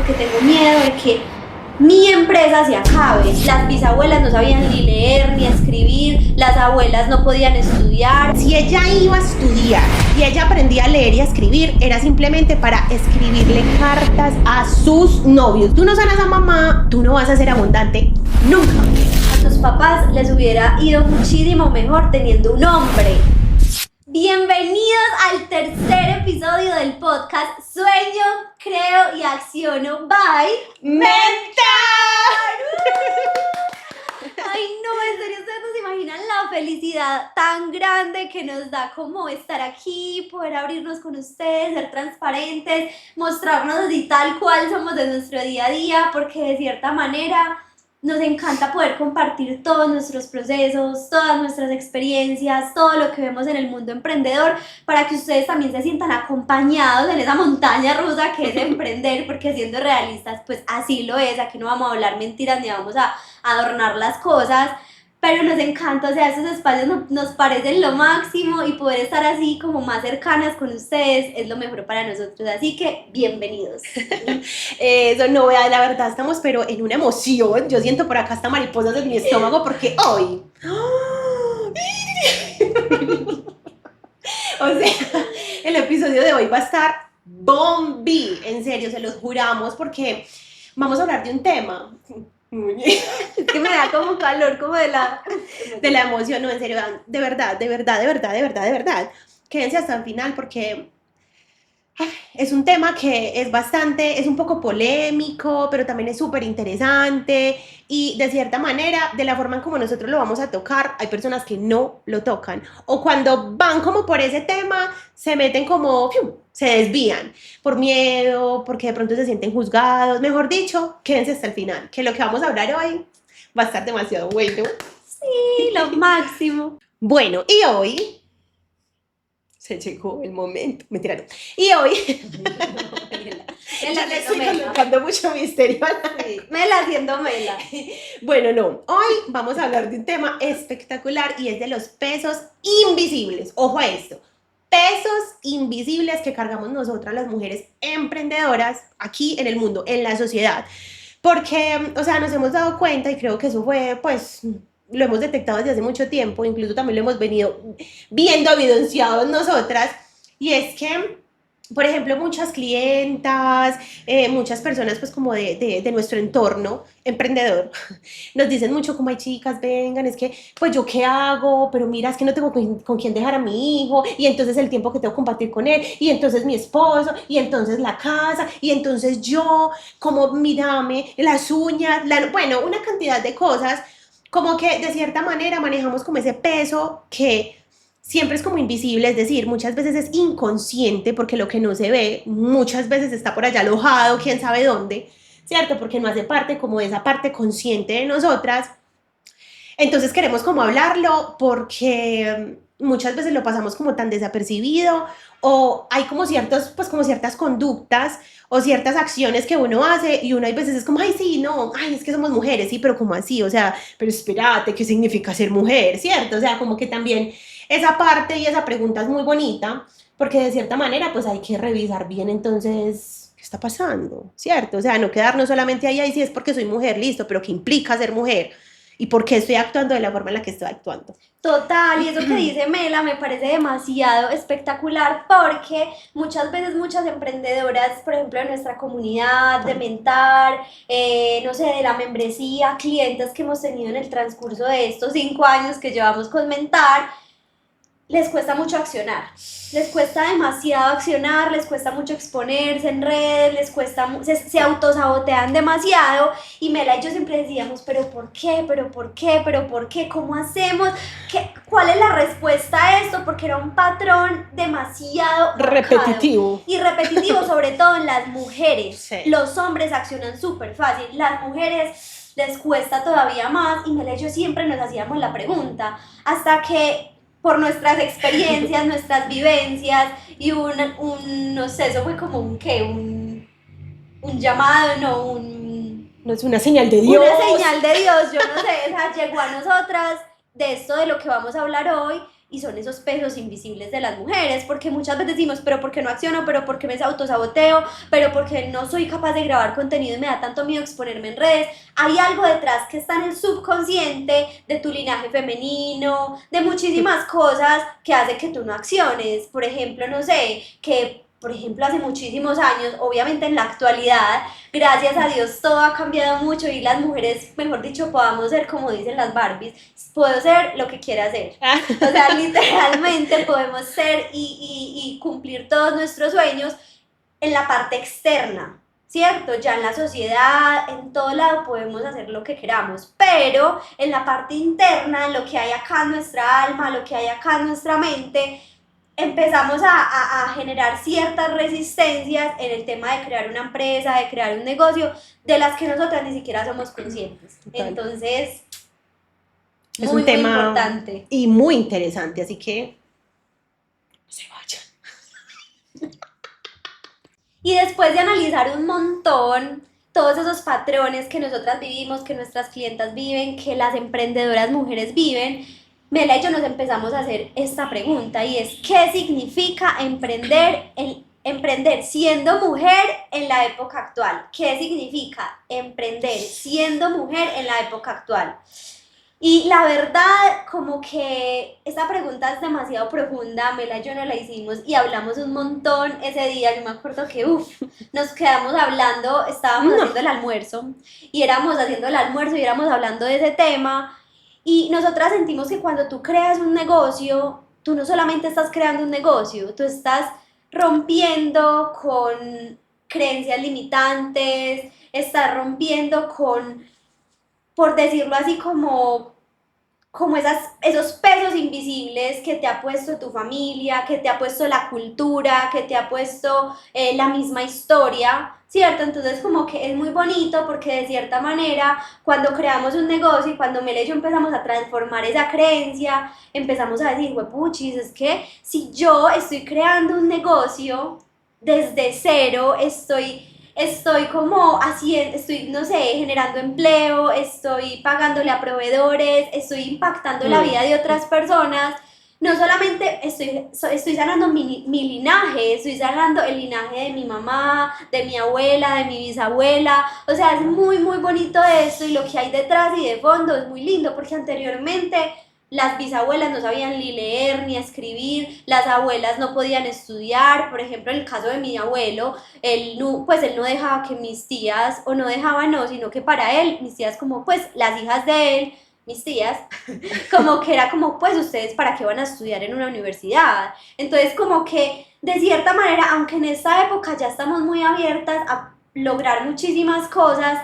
porque tengo miedo de que mi empresa se acabe. Las bisabuelas no sabían ni leer ni escribir, las abuelas no podían estudiar. Si ella iba a estudiar y ella aprendía a leer y a escribir, era simplemente para escribirle cartas a sus novios. Tú no sanas a mamá, tú no vas a ser abundante nunca. A tus papás les hubiera ido muchísimo mejor teniendo un hombre. Bienvenidos al tercer episodio del podcast Sueño, Creo y Acciono by ¡Mentor! Ay no, en serio, ustedes no se imaginan la felicidad tan grande que nos da como estar aquí, poder abrirnos con ustedes, ser transparentes, mostrarnos así tal cual somos de nuestro día a día, porque de cierta manera nos encanta poder compartir todos nuestros procesos, todas nuestras experiencias, todo lo que vemos en el mundo emprendedor, para que ustedes también se sientan acompañados en esa montaña rusa que es emprender, porque siendo realistas, pues así lo es. Aquí no vamos a hablar mentiras ni vamos a adornar las cosas, pero nos encanta, o sea, esos espacios nos parecen lo máximo y poder estar así como más cercanas con ustedes es lo mejor para nosotros, así que bienvenidos. Eso no, vea, la verdad estamos pero en una emoción. Yo siento por acá hasta mariposas en mi estómago porque hoy o sea, el episodio de hoy va a estar bombi, en serio, se los juramos, porque vamos a hablar de un tema. Es que me da como calor, como de la emoción, no, en serio, de verdad, quédense hasta el final porque es un tema que es un poco polémico, pero también es súper interesante y de cierta manera, de la forma en como nosotros lo vamos a tocar, hay personas que no lo tocan o cuando van como por ese tema, se meten como, se desvían por miedo, porque de pronto se sienten juzgados. Mejor dicho, quédense hasta el final, que lo que vamos a hablar hoy va a estar demasiado bueno. Sí, lo máximo. Bueno, y hoy se llegó el momento, mentira, no. Y hoy ya le estoy colocando mucho misterio. Sí, mela haciendo mela. Bueno, no, hoy vamos a hablar de un tema espectacular y es de los pesos invisibles. Ojo a esto, pesos invisibles que cargamos nosotras las mujeres emprendedoras aquí en el mundo, en la sociedad. Porque, o sea, nos hemos dado cuenta y creo que eso fue, pues, lo hemos detectado desde hace mucho tiempo, incluso también lo hemos venido viendo evidenciado en nosotras, y es que, por ejemplo, muchas clientas, muchas personas pues como de nuestro entorno emprendedor, nos dicen mucho como, ay chicas, vengan, es que pues yo qué hago, pero mira, es que no tengo con quién dejar a mi hijo, y entonces el tiempo que tengo que compartir con él, y entonces mi esposo, y entonces la casa, y entonces yo, como mírame, las uñas, bueno, una cantidad de cosas, como que de cierta manera manejamos como ese peso que siempre es como invisible, es decir, muchas veces es inconsciente porque lo que no se ve muchas veces está por allá alojado, quién sabe dónde, ¿cierto? Porque no hace parte como de esa parte consciente de nosotras. Entonces queremos como hablarlo porque muchas veces lo pasamos como tan desapercibido o hay como como ciertas conductas o ciertas acciones que uno hace y uno hay veces es como, ay, sí, no, ay, es que somos mujeres, sí, pero ¿cómo así? O sea, pero espérate, ¿qué significa ser mujer? ¿Cierto? O sea, como que también esa parte y esa pregunta es muy bonita porque de cierta manera pues hay que revisar bien entonces, ¿qué está pasando? ¿Cierto? O sea, no quedarnos solamente ahí, sí es porque soy mujer, listo, pero ¿qué implica ser mujer? ¿Y por qué estoy actuando de la forma en la que estoy actuando? Total, y eso que dice Mela me parece demasiado espectacular porque muchas veces muchas emprendedoras, por ejemplo, de nuestra comunidad, de Mentar, no sé, de la membresía, clientes que hemos tenido en el transcurso de estos 5 años que llevamos con Mentar, les cuesta mucho accionar, les cuesta demasiado accionar, les cuesta mucho exponerse en redes, les cuesta, se autosabotean demasiado y Mela y yo siempre decíamos, pero ¿por qué? ¿Pero por qué? ¿Pero por qué? ¿Cómo hacemos? ¿Cuál es la respuesta a esto? Porque era un patrón demasiado repetitivo y repetitivo, sobre todo en las mujeres. Sí. Los hombres accionan súper fácil, las mujeres les cuesta todavía más y Mela y yo siempre nos hacíamos la pregunta, hasta que por nuestras experiencias, nuestras vivencias y no sé, eso fue como un llamado, no es una señal de Dios. Una señal de Dios, yo no sé, esa llegó a nosotras de esto de lo que vamos a hablar hoy y son esos pesos invisibles de las mujeres, porque muchas veces decimos, pero ¿por qué no acciono? ¿Pero por qué me autosaboteo? ¿Pero por qué no soy capaz de grabar contenido y me da tanto miedo exponerme en redes? Hay algo detrás que está en el subconsciente de tu linaje femenino, de muchísimas cosas que hace que tú no acciones. Por ejemplo, no sé, que por ejemplo hace muchísimos años, obviamente en la actualidad, gracias a Dios todo ha cambiado mucho y las mujeres, mejor dicho, podamos ser como dicen las Barbies, puedo ser lo que quiera ser. O sea, literalmente podemos ser y cumplir todos nuestros sueños en la parte externa, ¿cierto? Ya en la sociedad, en todo lado podemos hacer lo que queramos, pero en la parte interna, en lo que hay acá en nuestra alma, lo que hay acá en nuestra mente, empezamos a generar ciertas resistencias en el tema de crear una empresa, de crear un negocio, de las que nosotras ni siquiera somos conscientes. Total. Entonces, Es muy, un tema muy importante. y muy interesante, así que no se vayan. Y después de analizar un montón todos esos patrones que nosotras vivimos, que nuestras clientas viven, que las emprendedoras mujeres viven, Mela y yo nos empezamos a hacer esta pregunta y es, ¿qué significa emprender siendo mujer en la época actual? ¿Qué significa emprender siendo mujer en la época actual? Y la verdad, como que esta pregunta es demasiado profunda, Mela y yo no la hicimos y hablamos un montón ese día, yo me acuerdo que, nos quedamos hablando, estábamos haciendo el almuerzo y éramos haciendo el almuerzo y éramos hablando de ese tema y nosotras sentimos que cuando tú creas un negocio, tú no solamente estás creando un negocio, tú estás rompiendo con creencias limitantes, estás rompiendo con, por decirlo así, como esos pesos invisibles que te ha puesto tu familia, que te ha puesto la cultura, que te ha puesto la misma historia, ¿cierto? Entonces como que es muy bonito porque de cierta manera cuando creamos un negocio y cuando Mel y yo empezamos a transformar esa creencia, empezamos a decir, huepuchis, es que si yo estoy creando un negocio desde cero, estoy como haciendo, estoy, no sé, generando empleo, estoy pagándole a proveedores, estoy impactando la vida de otras personas. No solamente estoy sanando mi linaje, estoy sanando el linaje de mi mamá, de mi abuela, de mi bisabuela. O sea, es muy, muy bonito esto y lo que hay detrás y de fondo es muy lindo porque anteriormente las bisabuelas no sabían ni leer ni escribir, las abuelas no podían estudiar, por ejemplo, en el caso de mi abuelo, él no dejaba que mis tías, o no dejaba no, sino que para él, mis tías como pues las hijas de él, mis tías, como que era como pues ustedes para qué van a estudiar en una universidad, entonces como que de cierta manera, aunque en esta época ya estamos muy abiertas a lograr muchísimas cosas,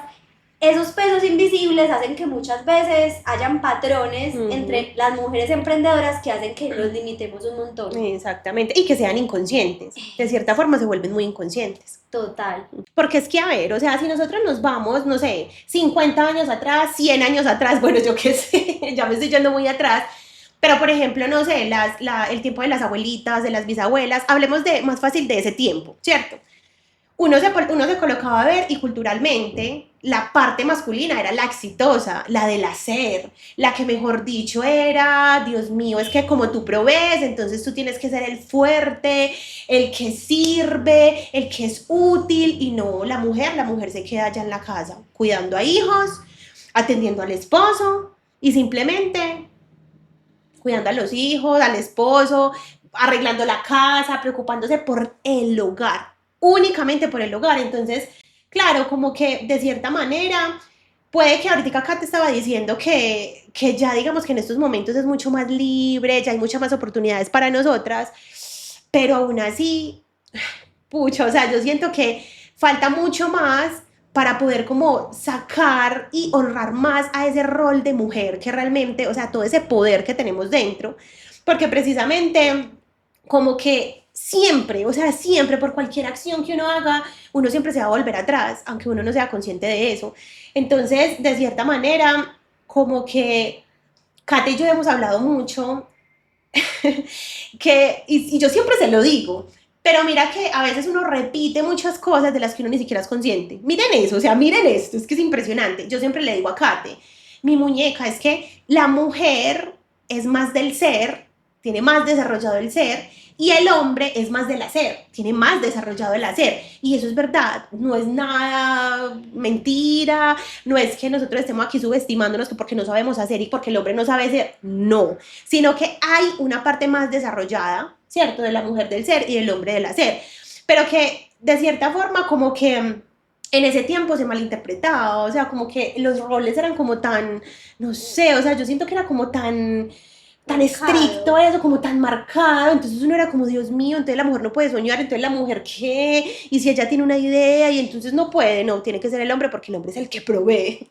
esos pesos invisibles hacen que muchas veces hayan patrones entre las mujeres emprendedoras que hacen que nos limitemos un montón. Exactamente, y que sean inconscientes. De cierta forma se vuelven muy inconscientes. Total. Porque es que, a ver, o sea, si nosotros nos vamos, no sé, 50 años atrás, 100 años atrás, bueno, yo qué sé, ya me estoy yendo muy atrás, pero por ejemplo, no sé, el tiempo de las abuelitas, de las bisabuelas, hablemos de más fácil de ese tiempo, ¿cierto? Uno se colocaba a ver y culturalmente la parte masculina era la exitosa, la del hacer, la que mejor dicho era, Dios mío, es que como tú provees, entonces tú tienes que ser el fuerte, el que sirve, el que es útil, y no, la mujer se queda allá en la casa, cuidando a hijos, atendiendo al esposo y simplemente cuidando a los hijos, al esposo, arreglando la casa, preocupándose por el hogar, únicamente por el hogar. Entonces, claro, como que de cierta manera, puede que ahorita acá te estaba diciendo que ya digamos que en estos momentos es mucho más libre, ya hay muchas más oportunidades para nosotras, pero aún así, pucha, o sea, yo siento que falta mucho más para poder como sacar y honrar más a ese rol de mujer que realmente, o sea, todo ese poder que tenemos dentro, porque precisamente como que siempre, o sea, siempre por cualquier acción que uno haga, uno siempre se va a volver atrás, aunque uno no sea consciente de eso. Entonces, de cierta manera, como que Kate y yo hemos hablado mucho, y yo siempre se lo digo, pero mira que a veces uno repite muchas cosas de las que uno ni siquiera es consciente. Miren eso, o sea, miren esto, es que es impresionante. Yo siempre le digo a Kate, mi muñeca, es que la mujer es más del ser tiene más desarrollado el ser, y el hombre es más del hacer, tiene más desarrollado el hacer. Y eso es verdad, no es nada mentira, no es que nosotros estemos aquí subestimándonos que porque no sabemos hacer y porque el hombre no sabe hacer, no, sino que hay una parte más desarrollada, ¿cierto? De la mujer del ser y del hombre del hacer, pero que de cierta forma como que en ese tiempo se malinterpretaba, o sea, como que los roles eran como tan, no sé, o sea, yo siento que era como tan estricto eso, como tan marcado, entonces uno era como, Dios mío, entonces la mujer no puede soñar, entonces la mujer ¿qué? Y si ella tiene una idea y entonces no puede, no, tiene que ser el hombre porque el hombre es el que provee.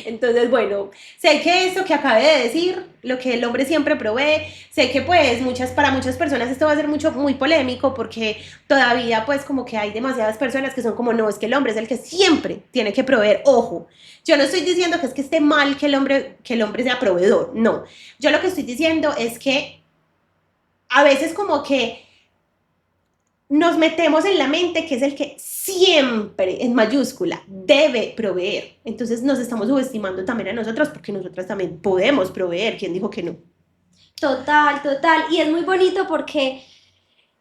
Entonces, bueno, sé que esto que acabé de decir, lo que el hombre siempre provee, sé que pues para muchas personas esto va a ser muy polémico porque todavía pues como que hay demasiadas personas que son como, no, es que el hombre es el que siempre tiene que proveer, ojo, yo no estoy diciendo que es que esté mal que el hombre sea proveedor, no, yo lo que estoy diciendo es que a veces como que nos metemos en la mente que es el que siempre, en mayúscula, debe proveer. Entonces nos estamos subestimando también a nosotros porque nosotras también podemos proveer. ¿Quién dijo que no? Total, total. Y es muy bonito porque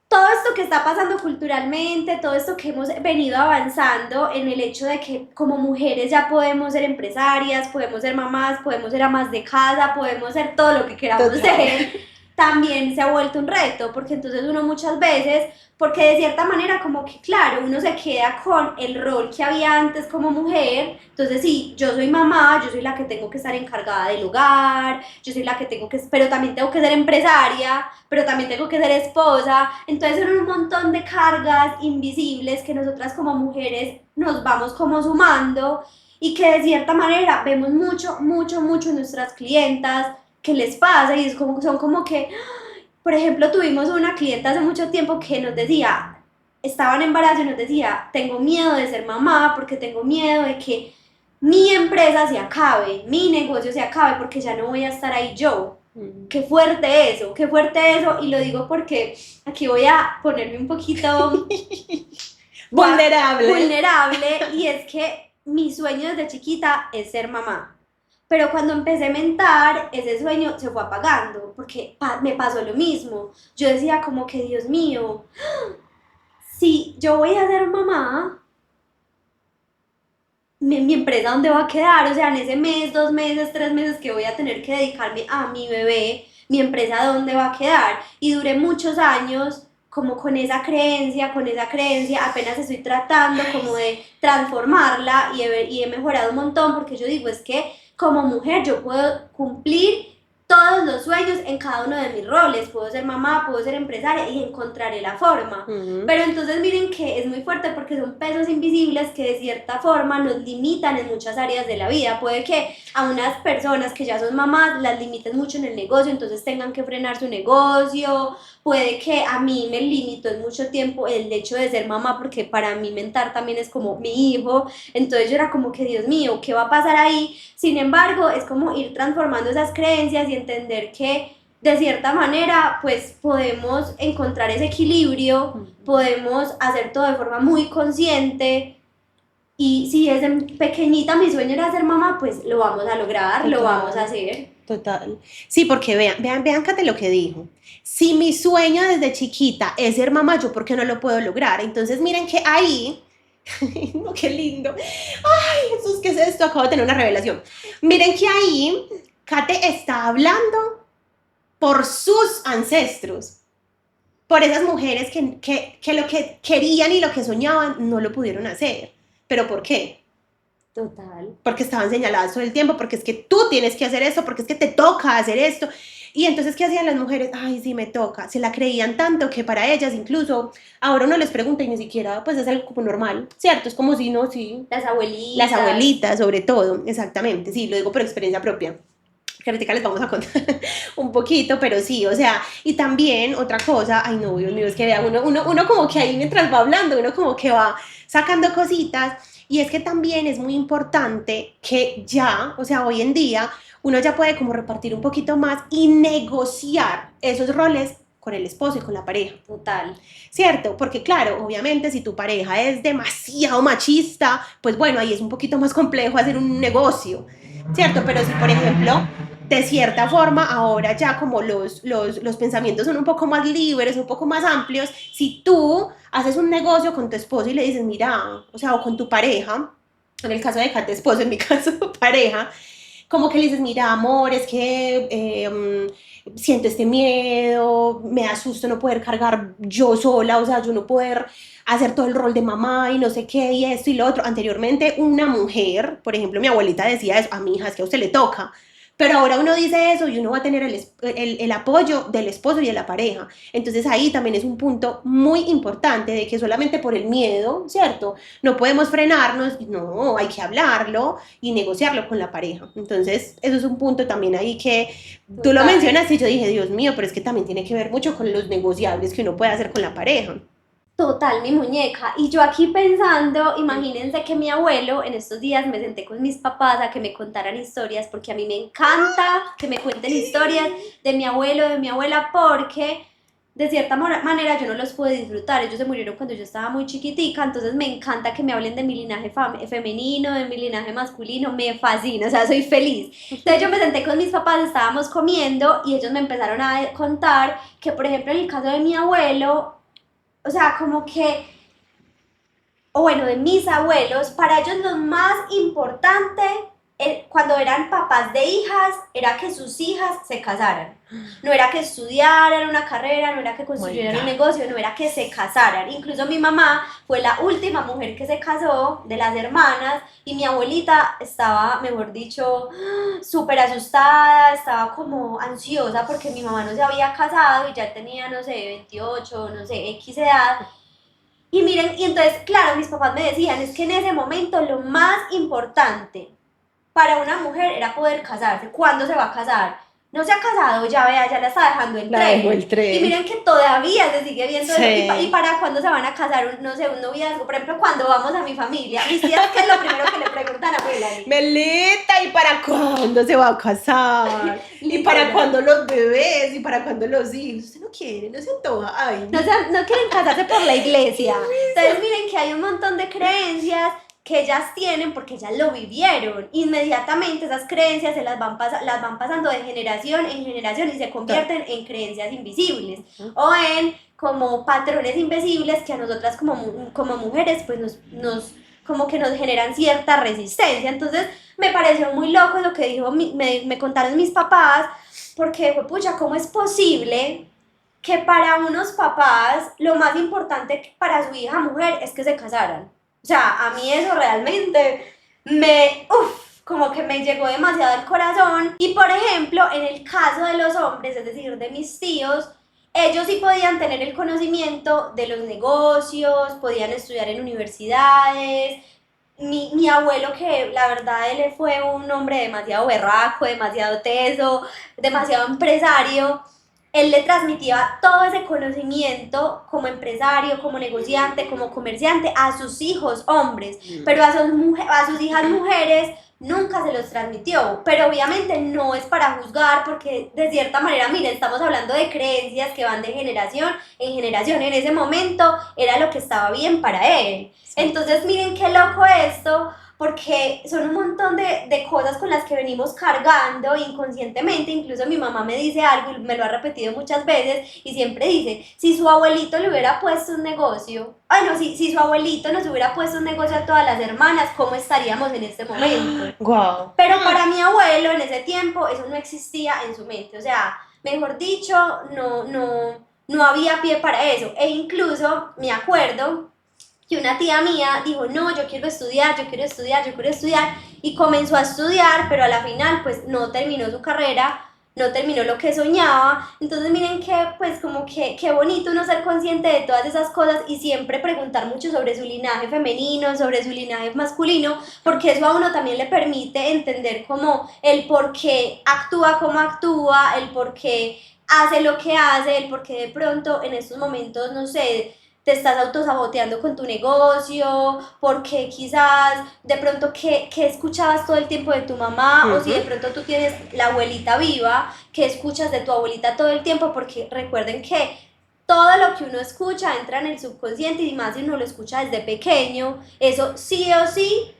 todo esto que está pasando culturalmente, todo esto que hemos venido avanzando en el hecho de que como mujeres ya podemos ser empresarias, podemos ser mamás, podemos ser amas de casa, podemos ser todo lo que queramos ser, también se ha vuelto un reto, porque entonces uno muchas veces, porque de cierta manera como que claro, uno se queda con el rol que había antes como mujer, entonces sí, yo soy mamá, yo soy la que tengo que estar encargada del hogar, yo soy la que tengo que, pero también tengo que ser empresaria, pero también tengo que ser esposa, entonces son un montón de cargas invisibles que nosotras como mujeres nos vamos como sumando y que de cierta manera vemos mucho en nuestras clientas que les pasa y es como, son como que, por ejemplo, tuvimos una clienta hace mucho tiempo que nos decía, estaba en embarazo y nos decía, tengo miedo de ser mamá porque tengo miedo de que mi empresa se acabe, mi negocio se acabe porque ya no voy a estar ahí yo. Qué fuerte eso, y lo digo porque aquí voy a ponerme un poquito vulnerable, y es que mi sueño desde chiquita es ser mamá. Pero cuando empecé a mentar, ese sueño se fue apagando, porque me pasó lo mismo. Yo decía como que, Dios mío, si yo voy a ser mamá, mi empresa dónde va a quedar, o sea, en ese mes, 2 meses, 3 meses que voy a tener que dedicarme a mi bebé, mi empresa dónde va a quedar. Y duré muchos años como con esa creencia, apenas estoy tratando como de transformarla y he mejorado un montón porque yo digo, es que como mujer yo puedo cumplir todos los sueños en cada uno de mis roles, puedo ser mamá, puedo ser empresaria y encontraré la forma. Pero entonces miren que es muy fuerte porque son pesos invisibles que de cierta forma nos limitan en muchas áreas de la vida. Puede que a unas personas que ya son mamás las limiten mucho en el negocio, entonces tengan que frenar su negocio. Puede que a mí me limitó en mucho tiempo el hecho de ser mamá porque para mí mentar también es como mi hijo, entonces yo era como que Dios mío, ¿qué va a pasar ahí? Sin embargo, es como ir transformando esas creencias y entender que de cierta manera pues podemos encontrar ese equilibrio, podemos hacer todo de forma muy consciente. Y si desde pequeñita mi sueño era ser mamá, pues lo vamos a lograr, lo vamos a hacer. Total. Sí, porque vean Kate lo que dijo. Si mi sueño desde chiquita es ser mamá, ¿yo por qué no lo puedo lograr? Entonces miren que ahí, no, qué lindo. Ay, Jesús, ¿qué es esto? Acabo de tener una revelación. Miren que ahí Kate está hablando por sus ancestros, por esas mujeres que lo que querían y lo que soñaban no lo pudieron hacer. ¿Pero por qué? Total. Porque estaban señaladas todo el tiempo, porque es que tú tienes que hacer esto, porque es que te toca hacer esto. Y entonces, ¿qué hacían las mujeres? Ay, sí, me toca. Se la creían tanto que para ellas, incluso, ahora uno les pregunta y ni siquiera, pues es algo como normal, ¿cierto? Es como si no, sí. Las abuelitas. Las abuelitas, sobre todo, exactamente, sí, lo digo por experiencia propia. Que ahorita les vamos a contar un poquito, pero sí, o sea, y también otra cosa, ay no, Dios mío, es que vea, uno como que ahí mientras va hablando, uno como que va sacando cositas, y es que también es muy importante que ya, o sea, hoy en día, uno ya puede como repartir un poquito más y negociar esos roles con el esposo y con la pareja. Total. ¿Cierto? Porque claro, obviamente si tu pareja es demasiado machista, pues bueno, ahí es un poquito más complejo hacer un negocio, ¿cierto? Pero si, por ejemplo, de cierta forma, ahora ya como los pensamientos son un poco más libres, un poco más amplios, si tú haces un negocio con tu esposo y le dices, mira, o sea, o con tu pareja, en el caso de Kat, esposo, en mi caso, pareja, como que le dices, mira, amor, es que siento este miedo, me da susto no poder cargar yo sola, o sea, yo no poder hacer todo el rol de mamá y no sé qué, y esto y lo otro. Anteriormente, una mujer, por ejemplo, mi abuelita decía eso, a mi hija, es que a usted le toca. Pero ahora uno dice eso y uno va a tener el apoyo del esposo y de la pareja. Entonces ahí también es un punto muy importante de que solamente por el miedo, ¿cierto? No podemos frenarnos, no, hay que hablarlo y negociarlo con la pareja. Entonces eso es un punto también ahí que tú lo Total. mencionas y yo dije, Dios mío, pero es que también tiene que ver mucho con los negociables que uno puede hacer con la pareja. Total, mi muñeca. Y yo aquí pensando, imagínense que mi abuelo, en estos días me senté con mis papás a que me contaran historias, porque a mí me encanta que me cuenten historias de mi abuelo, de mi abuela, porque de cierta manera yo no los pude disfrutar. Ellos se murieron cuando yo estaba muy chiquitica, entonces me encanta que me hablen de mi linaje femenino, de mi linaje masculino, me fascina, o sea, soy feliz. Entonces yo me senté con mis papás, estábamos comiendo y ellos me empezaron a contar que, por ejemplo, en el caso de mi abuelo, o sea, como que, o bueno, de mis abuelos, para ellos lo más importante cuando eran papás de hijas era que sus hijas se casaran. No era que estudiaran una carrera, no era que construyeran un negocio, no era que se casaran. Incluso mi mamá fue la última mujer que se casó de las hermanas y mi abuelita estaba, mejor dicho, súper asustada, estaba como ansiosa porque mi mamá no se había casado y ya tenía, no sé, 28, no sé, X edad. Y miren, y entonces, claro, mis papás me decían, es que en ese momento lo más importante para una mujer era poder casarse. ¿Cuándo se va a casar? No se ha casado, ya vea, ya la está dejando el La tren. dejó el tren. Y miren que todavía se sigue viendo Sí. eso. Y para cuándo se van a casar, no sé, un noviazgo. Por ejemplo, cuando vamos a mi familia, mis tías, ¿qué es lo primero que le preguntan a Melanie? Melita, ¿y para cuándo se va a casar? ¿Y para cuándo los bebés? ¿Y para cuándo los hijos? Usted no quiere, no se antoja. Ay, No, no quieren casarse por la iglesia. Entonces miren que hay un montón de creencias que ellas tienen porque ellas lo vivieron. Inmediatamente esas creencias se las van pasando de generación en generación y se convierten en creencias invisibles o en como patrones invisibles que a nosotras como mujeres pues como que nos generan cierta resistencia. Entonces me pareció muy loco lo que dijo, me contaron mis papás, porque pucha, ¿cómo es posible que para unos papás lo más importante para su hija mujer es que se casaran? O sea, a mí eso realmente como que me llegó demasiado al corazón. Y por ejemplo, en el caso de los hombres, es decir, de mis tíos, ellos sí podían tener el conocimiento de los negocios, podían estudiar en universidades. Mi abuelo, que la verdad él fue un hombre demasiado berraco, demasiado teso, demasiado empresario, él le transmitía todo ese conocimiento como empresario, como negociante, como comerciante a sus hijos hombres, pero a sus hijas mujeres nunca se los transmitió. Pero obviamente no es para juzgar, porque de cierta manera, miren, estamos hablando de creencias que van de generación en generación. En ese momento era lo que estaba bien para él. Entonces miren qué loco esto, porque son un montón de cosas con las que venimos cargando inconscientemente. Incluso mi mamá me dice algo y me lo ha repetido muchas veces y siempre dice, si su abuelito le hubiera puesto un negocio, si su abuelito nos hubiera puesto un negocio a todas las hermanas, ¿cómo estaríamos en este momento? Wow. Pero para mi abuelo en ese tiempo eso no existía en su mente, o sea, mejor dicho, no había pie para eso. E incluso me acuerdo que una tía mía dijo, no, yo quiero estudiar, yo quiero estudiar, yo quiero estudiar, y comenzó a estudiar, pero a la final pues no terminó su carrera, no terminó lo que soñaba. Entonces miren que pues como que qué bonito uno ser consciente de todas esas cosas y siempre preguntar mucho sobre su linaje femenino, sobre su linaje masculino, porque eso a uno también le permite entender como el por qué actúa como actúa, el por qué hace lo que hace, el por qué de pronto en estos momentos, no sé, te estás autosaboteando con tu negocio, porque quizás de pronto que escuchabas todo el tiempo de tu mamá, o si de pronto tú tienes la abuelita viva, que escuchas de tu abuelita todo el tiempo, porque recuerden que todo lo que uno escucha entra en el subconsciente y más si uno lo escucha desde pequeño, eso sí o sí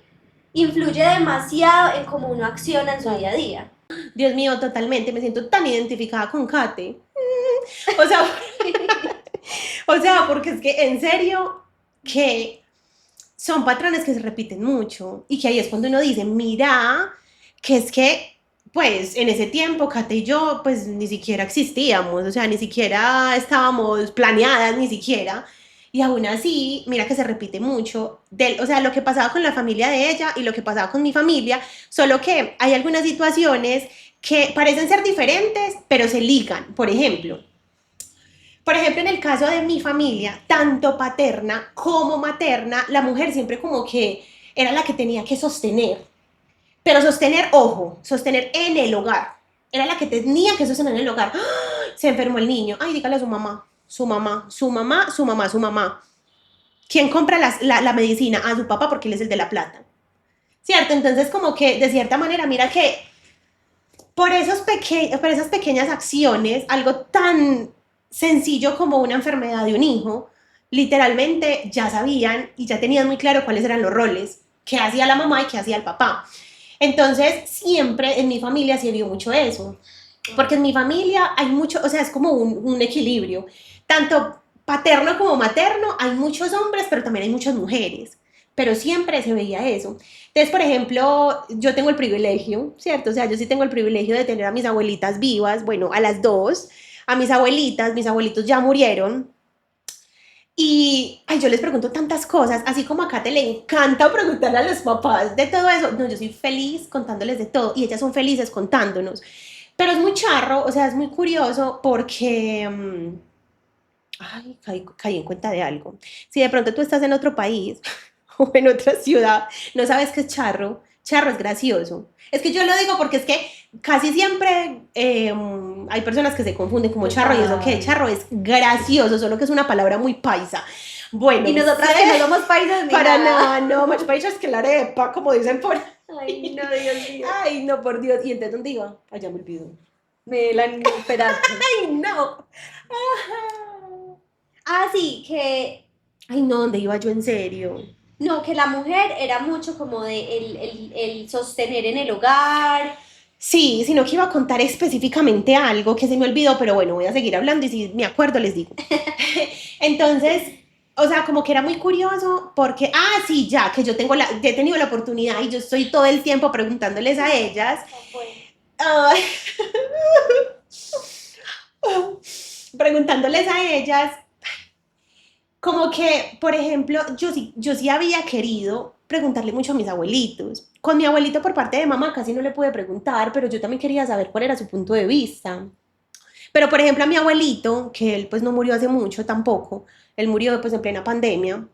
influye demasiado en cómo uno acciona en su día a día. Dios mío, totalmente, me siento tan identificada con Kate. O sea, o sea, porque es que en serio que son patrones que se repiten mucho y que ahí es cuando uno dice, mira, que es que, pues, en ese tiempo, Kate y yo, pues, ni siquiera existíamos, o sea, ni siquiera estábamos planeadas, ni siquiera, y aún así, mira que se repite mucho, o sea, lo que pasaba con la familia de ella y lo que pasaba con mi familia, solo que hay algunas situaciones que parecen ser diferentes, pero se ligan, por ejemplo, en el caso de mi familia, tanto paterna como materna, la mujer siempre como que era la que tenía que sostener. Pero sostener, ojo, sostener en el hogar. Era la que tenía que sostener en el hogar. ¡Ah! Se enfermó el niño. Ay, dígale a su mamá, su mamá, su mamá, su mamá, su mamá. ¿Quién compra la medicina? A su papá porque él es el de la plata. ¿Cierto? Entonces como que de cierta manera, mira que por esas pequeñas acciones, algo tan sencillo como una enfermedad de un hijo, literalmente ya sabían y ya tenían muy claro cuáles eran los roles, qué hacía la mamá y qué hacía el papá. Entonces, siempre en mi familia se vio mucho eso, porque en mi familia hay mucho, o sea, es como un equilibrio, tanto paterno como materno, hay muchos hombres, pero también hay muchas mujeres, pero siempre se veía eso. Entonces, por ejemplo, yo tengo el privilegio, ¿cierto? O sea, yo sí tengo el privilegio de tener a mis abuelitas vivas, bueno, a las dos, a mis abuelitas, mis abuelitos ya murieron, y ay, yo les pregunto tantas cosas, así como a Kate le encanta preguntarle a los papás de todo eso. No, yo soy feliz contándoles de todo y ellas son felices contándonos. Pero es muy charro, o sea, es muy curioso porque, ay, caí en cuenta de algo. Si de pronto tú estás en otro país o en otra ciudad, no sabes qué es charro, charro es gracioso. Es que yo lo digo porque es que casi siempre hay personas que se confunden como charro y eso que charro es gracioso, solo que es una palabra muy paisa. Bueno, Y nosotras que no somos paisas ni para nada. nada, no, más paisa es que la arepa, como dicen por Ay, no, Dios mío. Ay, no, por Dios. ¿Y entonces dónde iba? Allá me olvidó. Me la esperaste. Ay, no. Ah, sí, que Ay, no, ¿dónde iba yo en serio? no, que la mujer era mucho como de el sostener en el hogar. Sí, sino que iba a contar específicamente algo que se me olvidó, pero bueno, voy a seguir hablando y si me acuerdo les digo. Entonces, o sea, como que era muy curioso porque, sí, ya, que he tenido la oportunidad y yo estoy todo el tiempo preguntándoles a ellas. Ay, preguntándoles a ellas, como que, por ejemplo, yo sí había querido preguntarle mucho a mis abuelitos. Con mi abuelito por parte de mamá casi no le pude preguntar, pero yo también quería saber cuál era su punto de vista. Pero, por ejemplo, a mi abuelito, que él pues no murió hace mucho tampoco, él murió pues en plena pandemia.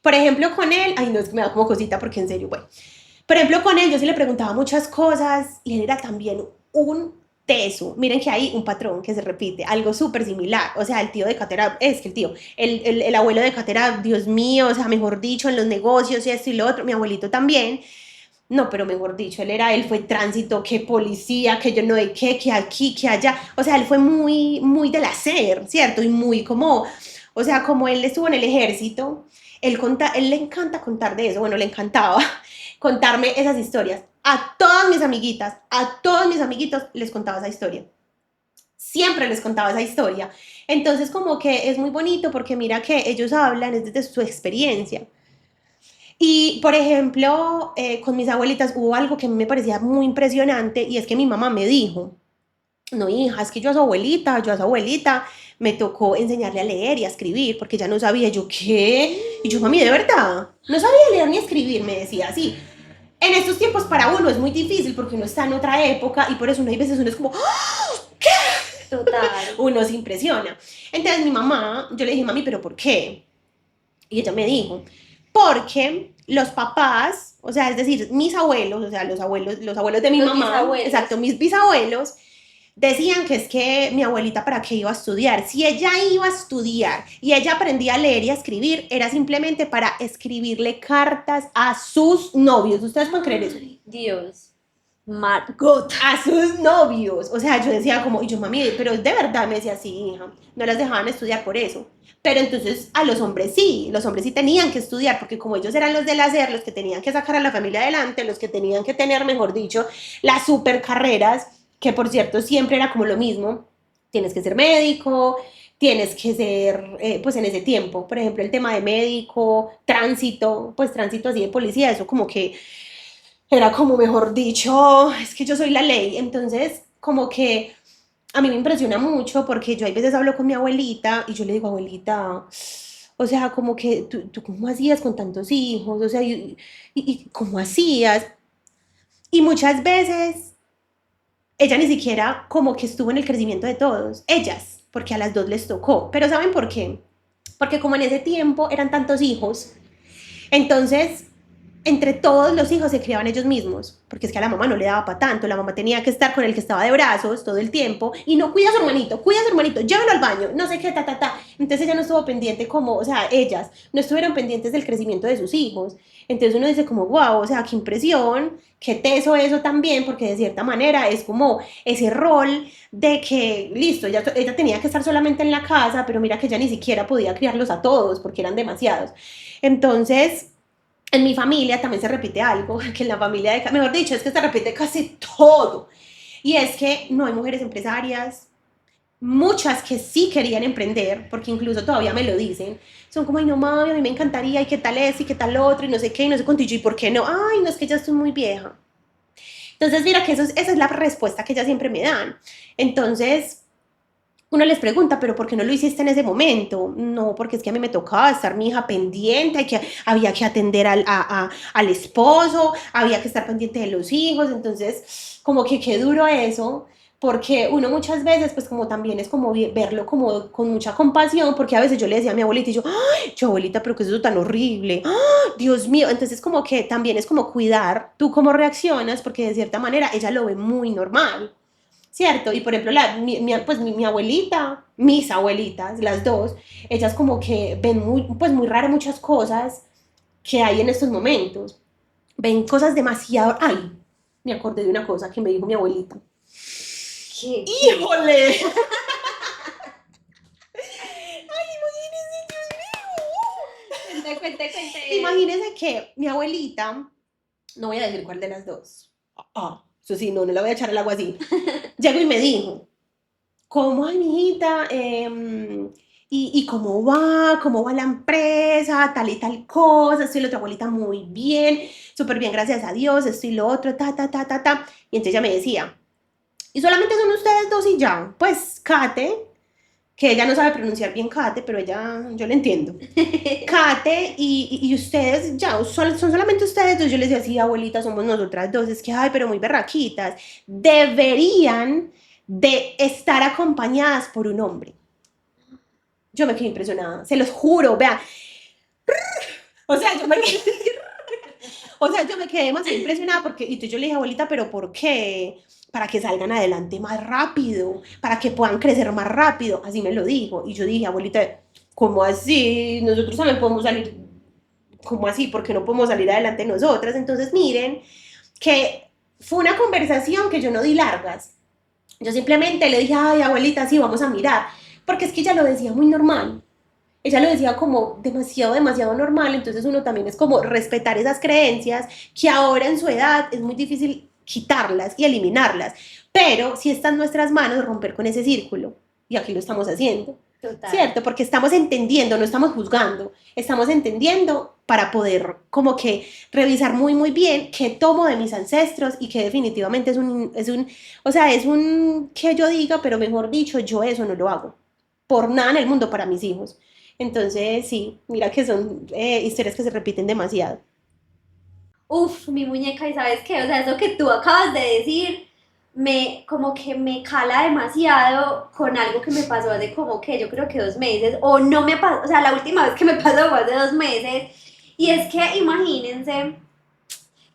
Por ejemplo, con él, ay no, es que me da como cosita porque en serio, bueno. Por ejemplo, con él yo sí le preguntaba muchas cosas y él era también un teso. Miren que hay un patrón que se repite, algo súper similar. O sea, el tío de Catera, es que el tío, el abuelo de Catera, Dios mío, o sea, mejor dicho, en los negocios y esto y lo otro, mi abuelito también. No, pero mejor dicho, él fue tránsito, que policía, que yo no de qué, que aquí, que allá. O sea, él fue muy, muy del hacer, ¿cierto? Y muy como, o sea, como él estuvo en el ejército, él le encanta contar de eso, bueno, le encantaba contarme esas historias. A todas mis amiguitas, a todos mis amiguitos les contaba esa historia. Siempre les contaba esa historia. Entonces, como que es muy bonito porque mira que ellos hablan es desde su experiencia. Y, por ejemplo, con mis abuelitas hubo algo que a mí me parecía muy impresionante y es que mi mamá me dijo, no, hija, es que yo a su abuelita me tocó enseñarle a leer y a escribir porque ya no sabía. Yo, ¿qué? Y yo, mami, ¿de verdad? No sabía leer ni escribir, me decía así. En estos tiempos para uno es muy difícil porque uno está en otra época y por eso hay veces uno es como, Total. uno se impresiona. Entonces mi mamá, yo le dije, mami, ¿pero por qué? Y ella me dijo, porque los papás, o sea, es decir, mis abuelos, o sea, los abuelos de mi Los mamá, bisabuelos. exacto, mis bisabuelos, decían que es que mi abuelita para qué iba a estudiar. Si ella iba a estudiar y ella aprendía a leer y a escribir, era simplemente para escribirle cartas a sus novios. ¿Ustedes pueden creer eso? Dios. Margot. a sus novios. O sea, yo decía como, y yo, mami, pero de verdad me decía, sí, hija, no las dejaban estudiar por eso. Pero entonces a los hombres sí tenían que estudiar, porque como ellos eran los del hacer, los que tenían que sacar a la familia adelante, los que tenían que tener, mejor dicho, las super carreras, que por cierto siempre era como lo mismo, tienes que ser médico, tienes que ser, pues en ese tiempo, por ejemplo, el tema de médico, tránsito, pues tránsito así de policía, eso como que era como, mejor dicho, es que yo soy la ley, entonces como que a mí me impresiona mucho porque yo a veces hablo con mi abuelita y yo le digo, abuelita, o sea, como que tú cómo hacías con tantos hijos, o sea, y cómo hacías, y muchas veces ella ni siquiera como que estuvo en el crecimiento de todos, ellas, porque a las dos les tocó, pero ¿saben por qué? Porque como en ese tiempo eran tantos hijos, entonces entre todos los hijos se criaban ellos mismos, porque es que a la mamá no le daba para tanto, la mamá tenía que estar con el que estaba de brazos todo el tiempo, y no, cuida a su hermanito, llévalo al baño, no sé qué, ta, ta, ta. Entonces ella no estuvo pendiente como, o sea, ellas no estuvieron pendientes del crecimiento de sus hijos. Entonces uno dice como, wow, o sea, qué impresión, qué teso eso también, porque de cierta manera es como ese rol de que, listo, ella tenía que estar solamente en la casa, pero mira que ella ni siquiera podía criarlos a todos, porque eran demasiados. Entonces en mi familia también se repite algo, que en la familia de, mejor dicho, es que se repite casi todo. Y es que no hay mujeres empresarias, muchas que sí querían emprender, porque incluso todavía me lo dicen, son como, ay no mami, a mí me encantaría, y qué tal es, y qué tal lo otro, y no sé qué, y no sé cuánto, y por qué no, ay, no es que ya estoy muy vieja. Entonces mira que esa es la respuesta que ellas siempre me dan. Entonces uno les pregunta, pero ¿por qué no lo hiciste en ese momento? No, porque es que a mí me tocaba estar mi hija pendiente, había que atender al esposo, había que estar pendiente de los hijos, entonces como que qué duro eso, porque uno muchas veces pues como también es como verlo como con mucha compasión, porque a veces yo le decía a mi abuelita y yo, ay, yo abuelita, pero qué es eso tan horrible, ¡ay, Dios mío! Entonces como que también es como cuidar tú cómo reaccionas, porque de cierta manera ella lo ve muy normal. ¿Cierto? Y por ejemplo, pues mi abuelita, mis abuelitas, las dos, ellas como que ven muy, pues muy raro muchas cosas que hay en estos momentos. Ven cosas demasiado... Ay, me acordé de una cosa que me dijo mi abuelita. ¿Qué? ¡Híjole! Cuente. Imagínense que mi abuelita, no voy a decir cuál de las dos. Eso sí, no la voy a echar al agua así. Llegó y me dijo, ¿cómo, ay, mijita? ¿Y cómo va la empresa? Tal y tal cosa. Estoy la otra abuelita muy bien, súper bien, gracias a Dios. Esto y lo otro, ta, ta, ta, ta, ta. Y entonces ella me decía, ¿y solamente son ustedes dos y ya? Pues Kate, que ella no sabe pronunciar bien Kate, pero ella, yo le entiendo. Kate y ustedes, ya, son solamente ustedes dos. Yo les decía, sí, abuelita, somos nosotras dos. Es que, ay, pero muy berraquitas. Deberían de estar acompañadas por un hombre. Yo me quedé impresionada, se los juro, vean. O sea, yo me quedé demasiado impresionada porque, y entonces yo le dije, abuelita, pero ¿por qué? Para que salgan adelante más rápido, para que puedan crecer más rápido. Así me lo dijo. Y yo dije, abuelita, ¿cómo así? Nosotros también podemos salir. ¿Cómo así? ¿Por qué no podemos salir adelante nosotras? Entonces, miren, que fue una conversación que yo no di largas. Yo simplemente le dije, ay, abuelita, sí, vamos a mirar. Porque es que ella lo decía muy normal. Ella lo decía como demasiado, demasiado normal. Entonces uno también es como respetar esas creencias que ahora en su edad es muy difícil quitarlas y eliminarlas. Pero si está en nuestras manos romper con ese círculo. Y aquí lo estamos haciendo. Total. ¿Cierto? Porque estamos entendiendo, no estamos juzgando, estamos entendiendo para poder como que revisar muy muy bien qué tomo de mis ancestros y que definitivamente o sea, es un que yo diga, pero mejor dicho, yo eso no lo hago, por nada en el mundo para mis hijos. Entonces, sí, mira que son historias que se repiten demasiado. Uf, mi muñeca, ¿y sabes qué? O sea, eso que tú acabas de decir, como que me cala demasiado con algo que me pasó hace como que yo creo que 2 meses, o no me pasó, o sea, la última vez que me pasó fue hace 2 meses, y es que imagínense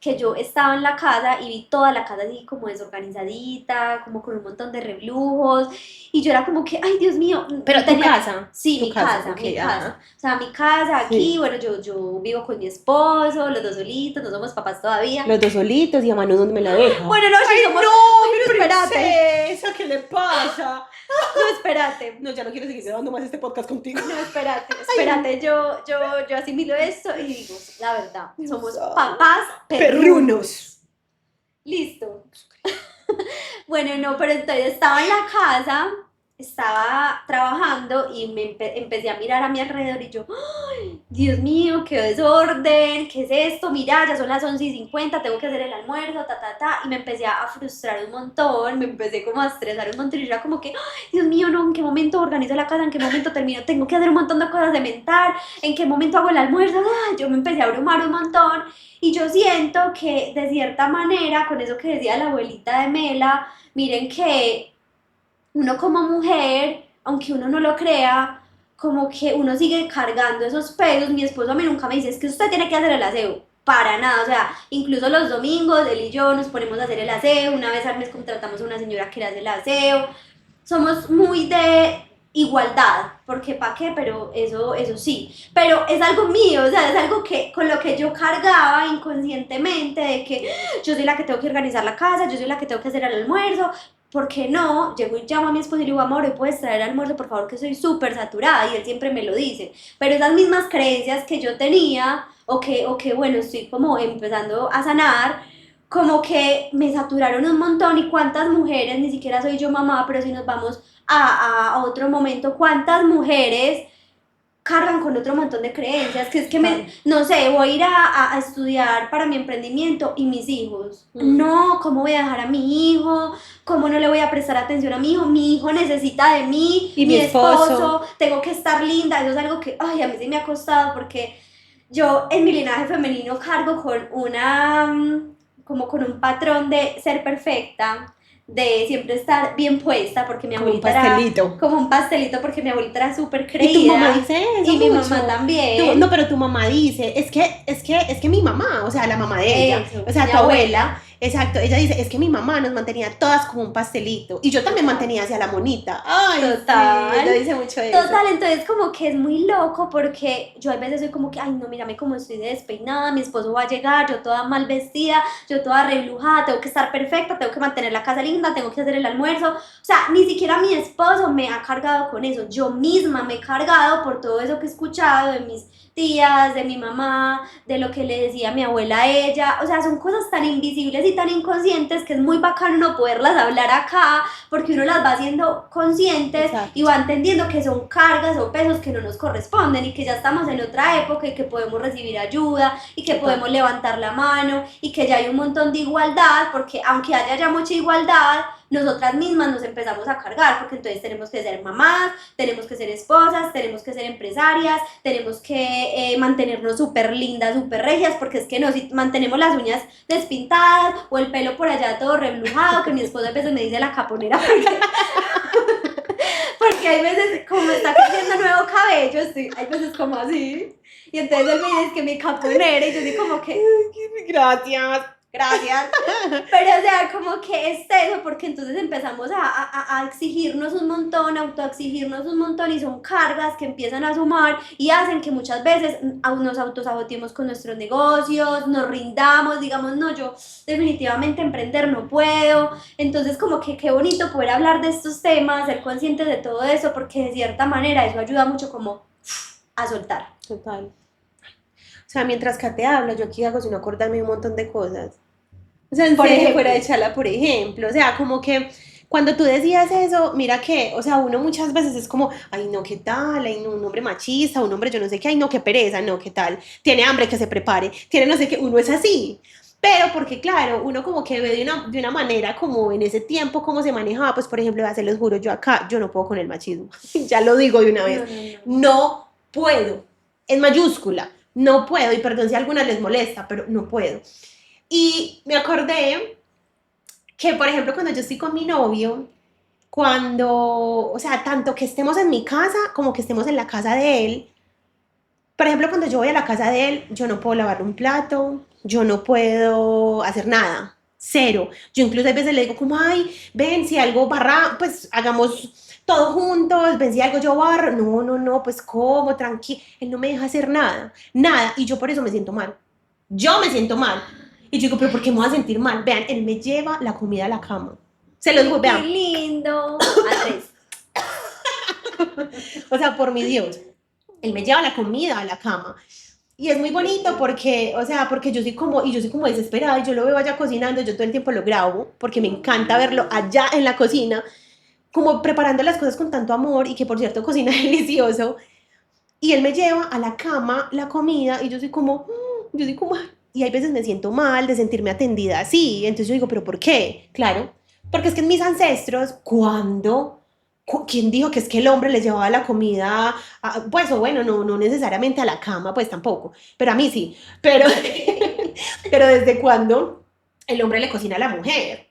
que yo estaba en la casa y vi toda la casa así como desorganizadita, como con un montón de reblujos, y yo era como que, ay, Dios mío, Pero tu casa. Sí, Tu mi casa, casa, ok, mi ajá. casa. O sea, mi casa aquí, Sí. bueno, yo vivo con mi esposo, los dos solitos, no somos papás todavía. Los dos solitos y a Manu, ¿dónde me la deja? Bueno, no, sí ¡Ay, somos... no, Ay, mi no, espérate. princesa! ¿Qué le pasa? No, espérate. No, ya no quiero seguir grabando más este podcast contigo. No, espérate, yo asimilo esto y digo, la verdad, Dios somos santo. papás Perrunos. Listo. Bueno, no, pero entonces estaba en la casa, estaba trabajando y empecé a mirar a mi alrededor y yo, ¡ay, Dios mío, qué desorden! ¿Qué es esto? Mira, ya son las 11:50, tengo que hacer el almuerzo, y me empecé a frustrar un montón, me empecé como a estresar un montón y yo era como que, ¡ay, Dios mío, no! ¿En qué momento organizo la casa? ¿En qué momento termino? Tengo que hacer un montón de cosas de mental, ¿en qué momento hago el almuerzo? ¡Ay! Yo me empecé a abrumar un montón. Y yo siento que de cierta manera, con eso que decía la abuelita de Mela, miren que uno como mujer, aunque uno no lo crea, como que uno sigue cargando esos pesos. Mi esposo a mí nunca me dice, es que usted tiene que hacer el aseo. Para nada, o sea, incluso los domingos él y yo nos ponemos a hacer el aseo, una vez al mes contratamos a una señora que le hace el aseo, somos muy de igualdad, porque ¿para qué? Pero eso sí, pero es algo mío, o sea, es algo que con lo que yo cargaba inconscientemente, de que yo soy la que tengo que organizar la casa, yo soy la que tengo que hacer el almuerzo. ¿Por qué no? Llego y llamo a mi esposo y le digo, amor, ¿hoy puedes traer almuerzo, por favor, que soy súper saturada? Y él siempre me lo dice. Pero esas mismas creencias que yo tenía, o que bueno, estoy como empezando a sanar, como que me saturaron un montón. Y cuántas mujeres, ni siquiera soy yo mamá, pero si nos vamos a otro momento, cuántas mujeres cargan con otro montón de creencias, que es que no sé, voy a ir a estudiar para mi emprendimiento y mis hijos. No, ¿cómo voy a dejar a mi hijo? ¿Cómo no le voy a prestar atención a mi hijo? Mi hijo necesita de mí, Y mi mi esposo, tengo que estar linda. Eso es algo que, ay, a mí sí me ha costado porque yo en mi linaje femenino cargo con como con un patrón de ser perfecta, de siempre estar bien puesta, porque mi Como un abuelita era pastelito. como un pastelito, porque mi abuelita era súper Y tu mamá creída. dice eso Y mi mucho. mamá también. No, pero tu mamá dice, es que mi mamá, o sea, la mamá de ella, Eso, o sea, mi tu abuela, abuela. exacto, ella dice, es que mi mamá nos mantenía todas como un pastelito. Y yo también Total. mantenía hacia la monita. Ay, Total. sí, ella dice mucho eso. Total, entonces como que es muy loco porque yo a veces soy como que, ay no, mírame cómo estoy de despeinada, mi esposo va a llegar, yo toda mal vestida, yo toda reblujada, tengo que estar perfecta, tengo que mantener la casa linda, tengo que hacer el almuerzo. O sea, ni siquiera mi esposo me ha cargado con eso, yo misma me he cargado por todo eso que he escuchado de mis tías, de mi mamá, de lo que le decía mi abuela a ella. O sea, son cosas tan invisibles y tan inconscientes que es muy bacano no poderlas hablar acá, porque uno las va haciendo conscientes. Exacto. Y va entendiendo que son cargas o pesos que no nos corresponden y que ya estamos en otra época y que podemos recibir ayuda y que podemos levantar la mano y que ya hay un montón de igualdad, porque aunque haya ya mucha igualdad, nosotras mismas nos empezamos a cargar, porque entonces tenemos que ser mamás, tenemos que ser esposas, tenemos que ser empresarias, tenemos que mantenernos súper lindas, súper regias, porque es que no, si mantenemos las uñas despintadas o el pelo por allá todo reblujado, que mi esposa a veces me dice la caponera, porque hay veces, como está creciendo nuevo cabello, sí, hay veces como así, y entonces él me dice que mi caponera, y yo digo como que, Gracias. gracias, pero o sea, como que es eso, porque entonces empezamos a exigirnos un montón, a autoexigirnos un montón, y son cargas que empiezan a sumar y hacen que muchas veces nos autosaboteemos con nuestros negocios, nos rindamos, digamos, no, yo definitivamente emprender no puedo. Entonces como que qué bonito poder hablar de estos temas, ser conscientes de todo eso, porque de cierta manera eso ayuda mucho como a soltar. Total. O sea, mientras Kate habla, yo aquí hago sin acordarme de un montón de cosas. O sea, en Por serio, ejemplo. fuera de charla, por ejemplo. O sea, como que cuando tú decías eso, mira que, o sea, uno muchas veces es como, ay, no, ¿qué tal? Ay, no, un hombre machista, un hombre yo no sé qué, ay, no, qué pereza, no, ¿qué tal? Tiene hambre, que se prepare, tiene no sé qué, uno es así. Pero porque, claro, uno como que ve de una manera como en ese tiempo cómo se manejaba, pues, por ejemplo, se los juro, yo acá, yo no puedo con el machismo. Ya lo digo de una vez. No puedo, en mayúscula, no puedo, y perdón si a algunas les molesta, pero no puedo. Y me acordé que, por ejemplo, cuando yo estoy con mi novio, cuando, o sea, tanto que estemos en mi casa como que estemos en la casa de él, por ejemplo, cuando yo voy a la casa de él, yo no puedo lavar un plato, yo no puedo hacer nada, cero. Yo incluso a veces le digo como, ay, ven, si algo barra, pues hagamos todos juntos, ven si algo yo barro. No, no, no, pues cómo, tranquilo. Él no me deja hacer nada, nada. Y yo por eso me siento mal. Yo me siento mal. Y yo digo, pero ¿por qué me voy a sentir mal? Vean, él me lleva la comida a la cama. Se los digo, Qué vean. lindo. Andrés. O sea, por mi Dios. Él me lleva la comida a la cama. Y es muy bonito porque, o sea, porque yo soy como desesperada y yo lo veo allá cocinando, yo todo el tiempo lo grabo porque me encanta verlo allá en la cocina, como preparando las cosas con tanto amor y que por cierto cocina delicioso. Y él me lleva a la cama la comida y yo soy como, y hay veces me siento mal de sentirme atendida así. Entonces yo digo, ¿pero por qué? Claro, porque es que en mis ancestros, ¿quién dijo que es que el hombre les llevaba la comida? Pues, o bueno, no, no necesariamente a la cama, pues tampoco, pero a mí sí. Pero, pero ¿desde cuándo el hombre le cocina a la mujer?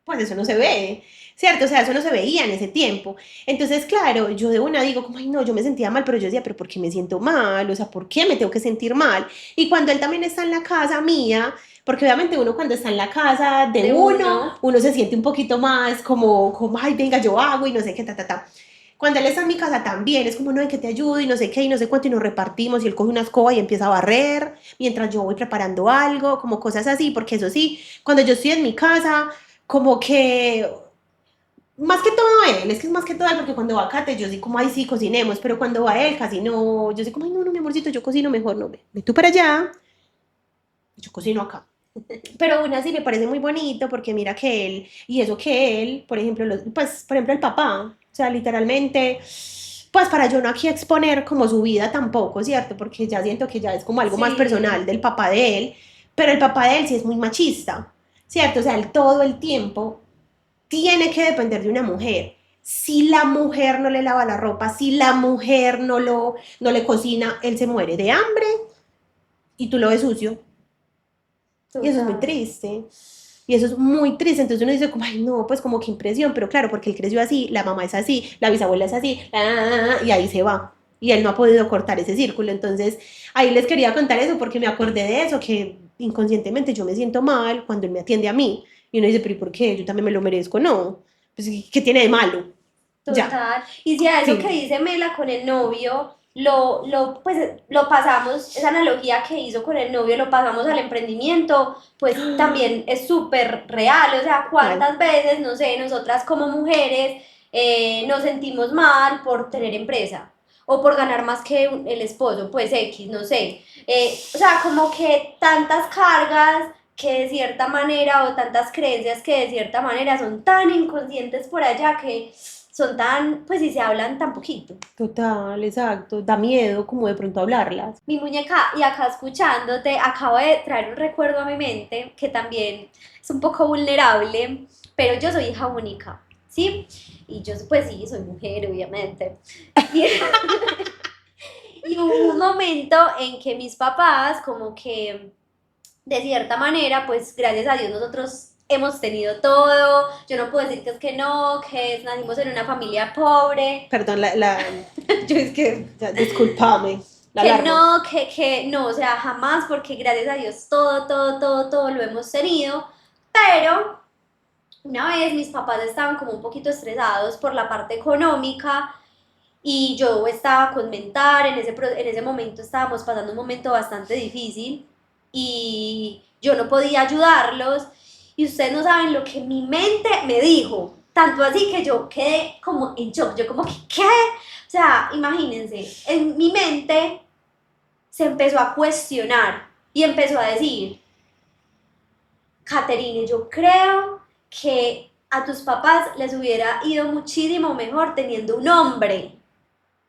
Pues eso no se ve, ¿cierto? O sea, eso no se veía en ese tiempo. Entonces, claro, yo de una digo, como, ay, no, yo me sentía mal, pero yo decía, pero ¿por qué me siento mal? O sea, ¿por qué me tengo que sentir mal? Y cuando él también está en la casa mía, porque obviamente uno cuando está en la casa de uno, uno se siente un poquito más como, ay, venga, yo hago y no sé qué, ta, ta, ta. Cuando él está en mi casa también, es como, no, hay que te ayudo y no sé qué, y no sé cuánto, y nos repartimos, y él coge una escoba y empieza a barrer, mientras yo voy preparando algo, como cosas así, porque eso sí, cuando yo estoy en mi casa, como que más que todo él, es que es más que todo él, porque cuando va Kate, yo sí como, ay, sí, cocinemos, pero cuando va él, casi no, yo sí como, ay, no, no, mi amorcito, yo cocino mejor, no, ve tú para allá, yo cocino acá. Pero aún así me parece muy bonito, porque mira que él, y eso que él, por ejemplo, pues, por ejemplo, el papá, o sea, literalmente, pues para yo no aquí exponer como su vida tampoco, ¿cierto? Porque ya siento que ya es como algo más Sí, personal del papá de él, pero el papá de él sí es muy machista, ¿cierto? O sea, él todo el tiempo tiene que depender de una mujer. Si la mujer no le lava la ropa, si la mujer no le cocina, él se muere de hambre y tú lo ves sucio. Y eso es muy total. triste. Y eso es muy triste. Entonces uno dice, como, ay, no, pues como qué impresión. Pero claro, porque él creció así, la mamá es así, la bisabuela es así, y ahí se va. Y él no ha podido cortar ese círculo. Entonces, ahí les quería contar eso porque me acordé de eso, que inconscientemente yo me siento mal cuando él me atiende a mí. Y uno dice, pero ¿y por qué? Yo también me lo merezco. No. Pues, ¿qué tiene de malo? Ya. Total. Y si a eso que Sí. dice Mela con el novio, pues, lo pasamos, esa analogía que hizo con el novio, lo pasamos al emprendimiento, pues también es súper real. O sea, Total. cuántas veces, no sé, nosotras como mujeres nos sentimos mal por tener empresa o por ganar más que el esposo, pues X, no sé. O sea, como que tantas cargas que de cierta manera o tantas creencias que de cierta manera son tan inconscientes por allá que son tan, pues si se hablan tan poquito. Total, exacto. Da miedo como de pronto hablarlas. Mi muñeca, y acá escuchándote, acabo de traer un recuerdo a mi mente que también es un poco vulnerable, pero yo soy hija única, ¿sí? Y yo, pues sí, soy mujer, obviamente. Y, y hubo un momento en que mis papás, como que de cierta manera, pues gracias a Dios nosotros hemos tenido todo. Yo no puedo decir que es que no, que nacimos en una familia pobre, Perdón, yo es que, ya, discúlpame, la que alarma. no, que no, o sea, jamás, porque gracias a Dios todo, todo, todo, todo lo hemos tenido. Pero una vez mis papás estaban como un poquito estresados por la parte económica y yo estaba con mentar, en ese momento estábamos pasando un momento bastante difícil y yo no podía ayudarlos y ustedes no saben lo que mi mente me dijo, tanto así que yo quedé como en shock, yo como que, ¿qué? O sea, imagínense, en mi mente se empezó a cuestionar y empezó a decir, Caterine, yo creo que a tus papás les hubiera ido muchísimo mejor teniendo un hombre,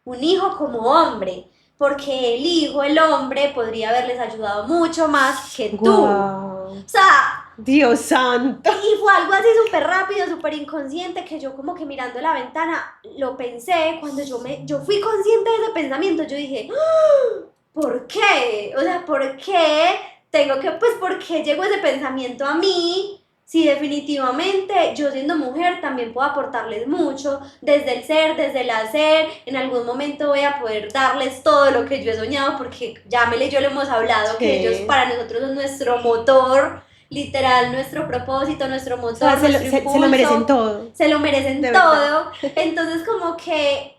un hijo como hombre, porque el hijo, el hombre, podría haberles ayudado mucho más que tú. Guau, O sea, Dios santo. y fue algo así súper rápido, súper inconsciente, que yo como que mirando la ventana lo pensé, cuando yo fui consciente de ese pensamiento, yo dije, ¡ah! ¿Por qué? O sea, ¿por qué tengo que, pues, por qué llegó ese pensamiento a mí? Sí, definitivamente, yo siendo mujer también puedo aportarles mucho, desde el ser, desde el hacer, en algún momento voy a poder darles todo lo que yo he soñado, porque ya Mel y yo lo hemos hablado, que ellos Sí. para nosotros son nuestro motor, literal, nuestro propósito, nuestro O sea, motor, nuestro se lo merecen impulso, todo, se lo merecen de verdad. todo, entonces como que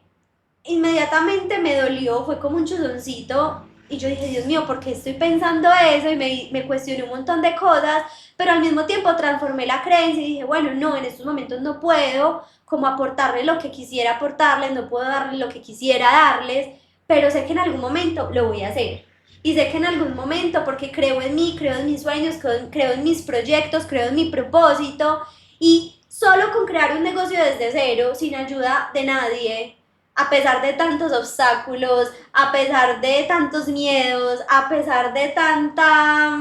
inmediatamente me dolió, fue como un chuzoncito y yo dije, Dios mío, ¿por qué estoy pensando eso? Y me cuestioné un montón de cosas, pero al mismo tiempo transformé la creencia y dije, bueno, no, en estos momentos no puedo como aportarle lo que quisiera aportarles, no puedo darles lo que quisiera darles, pero sé que en algún momento lo voy a hacer. Y sé que en algún momento, porque creo en mí, creo en mis sueños, creo en mis proyectos, creo en mi propósito, y solo con crear un negocio desde cero, sin ayuda de nadie, a pesar de tantos obstáculos, a pesar de tantos miedos, a pesar de tanta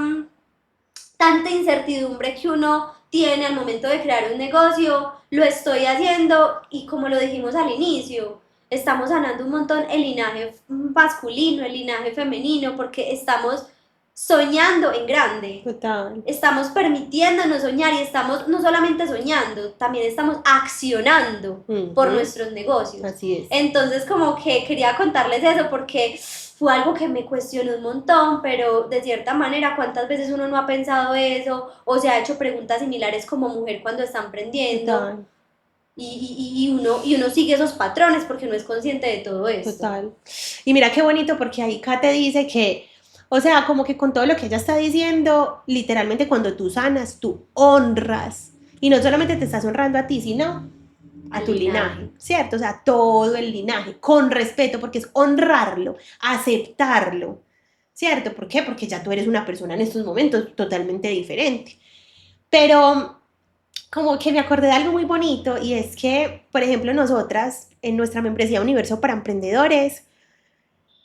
incertidumbre que uno tiene al momento de crear un negocio, lo estoy haciendo y como lo dijimos al inicio, estamos sanando un montón el linaje masculino, el linaje femenino, porque estamos soñando en grande. Total. Estamos permitiéndonos soñar y estamos no solamente soñando, también estamos accionando por nuestros negocios. Así es. Entonces como que quería contarles eso porque fue algo que me cuestionó un montón, pero de cierta manera, ¿cuántas veces uno no ha pensado eso o se ha hecho preguntas similares como mujer cuando está emprendiendo? Total. Y uno sigue esos patrones porque uno es consciente de todo esto. Total. Y mira qué bonito porque ahí Kate dice que, o sea, como que con todo lo que ella está diciendo, literalmente cuando tú sanas, tú honras. Y no solamente te estás honrando a ti, sino a tu linaje, ¿cierto? O sea, todo el linaje, con respeto, porque es honrarlo, aceptarlo, ¿cierto? ¿Por qué? Porque ya tú eres una persona en estos momentos totalmente diferente. Pero como que me acordé de algo muy bonito y es que, por ejemplo, nosotras en nuestra membresía Universo para Emprendedores,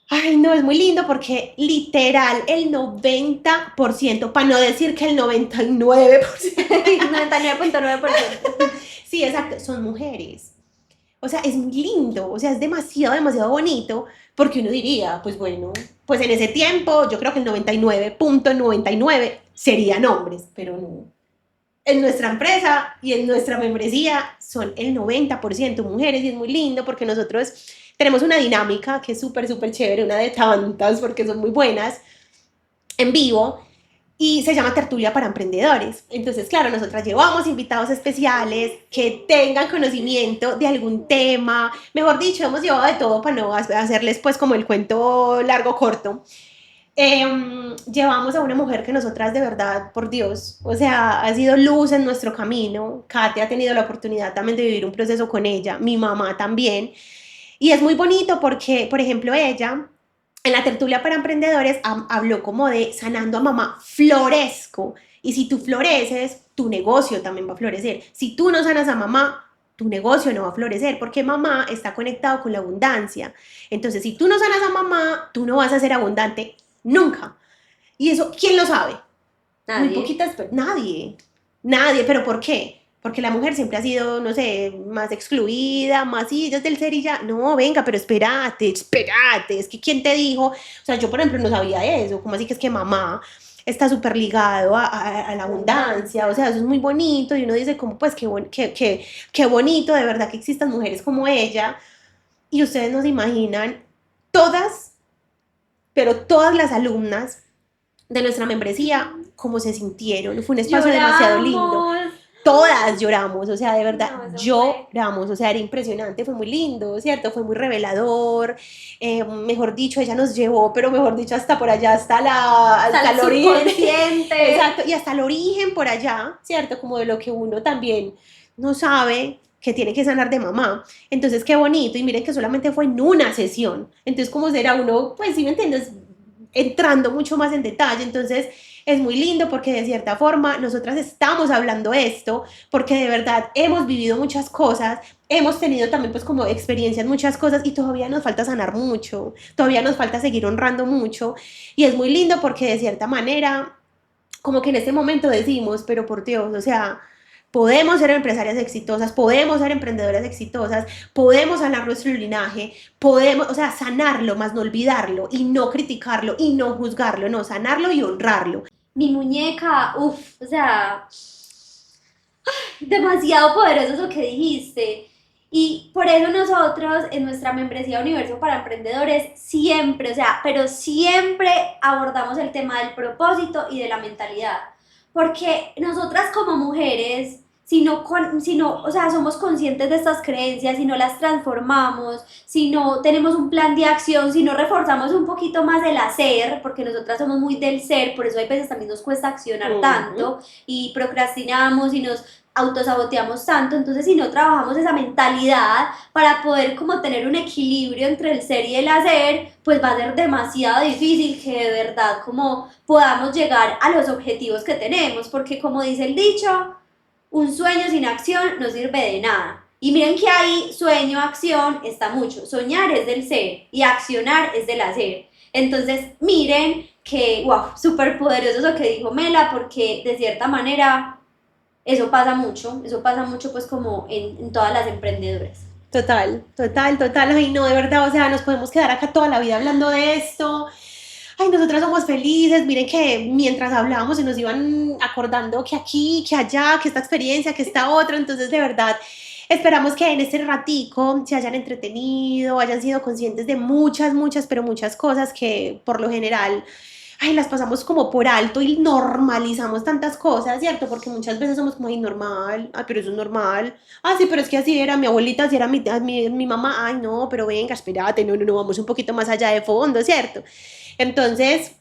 ay, no, es muy lindo porque literal el 90%, para no decir que el 99%, 99.9%. sí, exacto, son mujeres. O sea, es muy lindo, o sea, es demasiado, demasiado bonito, porque uno diría, pues bueno, pues en ese tiempo yo creo que el 99.99 serían hombres, pero no. En nuestra empresa y en nuestra membresía son el 90% mujeres y es muy lindo porque nosotros tenemos una dinámica que es súper, súper chévere, una de tantas porque son muy buenas, en vivo, y se llama Tertulia para Emprendedores. Entonces, claro, nosotras llevamos invitados especiales que tengan conocimiento de algún tema, mejor dicho, hemos llevado de todo para no hacerles pues como el cuento largo corto. Llevamos a una mujer que nosotras de verdad, por Dios, o sea, ha sido luz en nuestro camino. Kate ha tenido la oportunidad también de vivir un proceso con ella, mi mamá también. Y es muy bonito porque, por ejemplo, ella en la tertulia para emprendedores habló como de sanando a mamá, florezco. Y si tú floreces, tu negocio también va a florecer. Si tú no sanas a mamá, tu negocio no va a florecer porque mamá está conectado con la abundancia. Entonces, si tú no sanas a mamá, tú no vas a ser abundante nunca. Y eso, ¿quién lo sabe? Nadie. Muy poquitas, nadie. Nadie, pero ¿por qué? Porque la mujer siempre ha sido, no sé, más excluida, más desde el ser y ya. No, venga, pero espérate, es que ¿quién te dijo? O sea, yo, por ejemplo, no sabía eso. ¿Cómo así que es que mamá está súper ligado a la abundancia? O sea, eso es muy bonito y uno dice como, pues, qué bonito de verdad que existan mujeres como ella. Y ustedes no se imaginan todas, pero todas las alumnas de nuestra membresía, cómo se sintieron. Fue un espacio demasiado lindo. Todas lloramos, o sea, de verdad, No, lloramos, o sea, era impresionante, fue muy lindo, ¿cierto? Fue muy revelador, mejor dicho, ella nos llevó, pero mejor dicho, hasta por allá, hasta el origen. Exacto, y hasta el origen por allá, ¿cierto? Como de lo que uno también no sabe que tiene que sanar de mamá. Entonces, qué bonito, y miren que solamente fue en una sesión. Entonces, ¿cómo será uno? Pues, ¿sí me entiendes? Entrando mucho más en detalle, entonces es muy lindo porque de cierta forma nosotras estamos hablando esto porque de verdad hemos vivido muchas cosas, hemos tenido también pues como experiencias muchas cosas y todavía nos falta sanar mucho, todavía nos falta seguir honrando mucho y es muy lindo porque de cierta manera como que en este momento decimos, pero por Dios, o sea, podemos ser empresarias exitosas, podemos ser emprendedoras exitosas, podemos sanar nuestro linaje, podemos, o sea, sanarlo, más no olvidarlo y no criticarlo y no juzgarlo, no, sanarlo y honrarlo. Mi muñeca, uff, o sea, Demasiado poderoso eso que dijiste. Y por eso nosotros en nuestra membresía Universo para Emprendedores siempre, o sea, pero siempre abordamos el tema del propósito y de la mentalidad. Porque nosotras como mujeres, si no, o sea, somos conscientes de estas creencias, si no las transformamos, si no tenemos un plan de acción, si no reforzamos un poquito más el hacer, porque nosotras somos muy del ser, por eso hay veces también nos cuesta accionar tanto y procrastinamos y nos autosaboteamos tanto, entonces si no trabajamos esa mentalidad para poder como tener un equilibrio entre el ser y el hacer, pues va a ser demasiado difícil que de verdad como podamos llegar a los objetivos que tenemos, porque como dice el dicho, un sueño sin acción no sirve de nada. Y miren que ahí sueño, acción, está mucho. Soñar es del ser y accionar es del hacer. Entonces, miren que, wow, súper poderoso eso que dijo Mela, porque de cierta manera eso pasa mucho pues como en todas las emprendedoras. Total, total, total. Ay, no, de verdad, o sea, nos podemos quedar acá toda la vida hablando de esto. Ay, nosotras somos felices. Miren que mientras hablábamos se nos iban acordando que aquí, que allá, que esta experiencia, que esta otra. Entonces, de verdad, esperamos que en este ratico se hayan entretenido, hayan sido conscientes de muchas, muchas, pero muchas cosas que por lo general ay, las pasamos como por alto y normalizamos tantas cosas, ¿cierto? Porque muchas veces somos como, ay, normal, ay, pero eso es normal. Ah, sí, pero es que así era, mi abuelita, así era mi mamá, ay, no, pero venga, espérate, no, no, no, vamos un poquito más allá de fondo, ¿cierto? Entonces,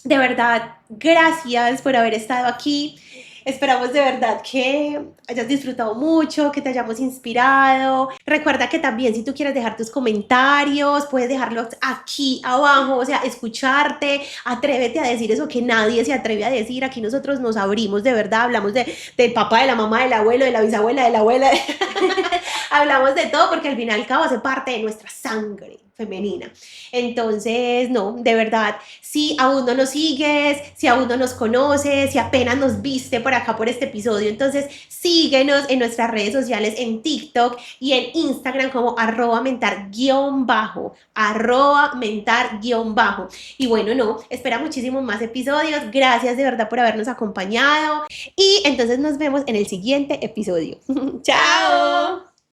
de verdad, gracias por haber estado aquí. Esperamos de verdad que hayas disfrutado mucho, que te hayamos inspirado. Recuerda que también si tú quieres dejar tus comentarios, puedes dejarlos aquí abajo, o sea, escucharte, atrévete a decir eso que nadie se atreve a decir. Aquí nosotros nos abrimos de verdad, hablamos del papá, de la mamá, del abuelo, de la bisabuela, de la abuela. Hablamos de todo porque al fin y al cabo hace parte de nuestra sangre femenina. Entonces, no, de verdad, si aún no nos sigues, si aún no nos conoces, si apenas nos viste por acá por este episodio, entonces síguenos en nuestras redes sociales, en TikTok y en Instagram como @mentar_bajo, @mentar_bajo. Y bueno, no, espera muchísimos más episodios. Gracias de verdad por habernos acompañado y entonces nos vemos en el siguiente episodio. ¡Chao!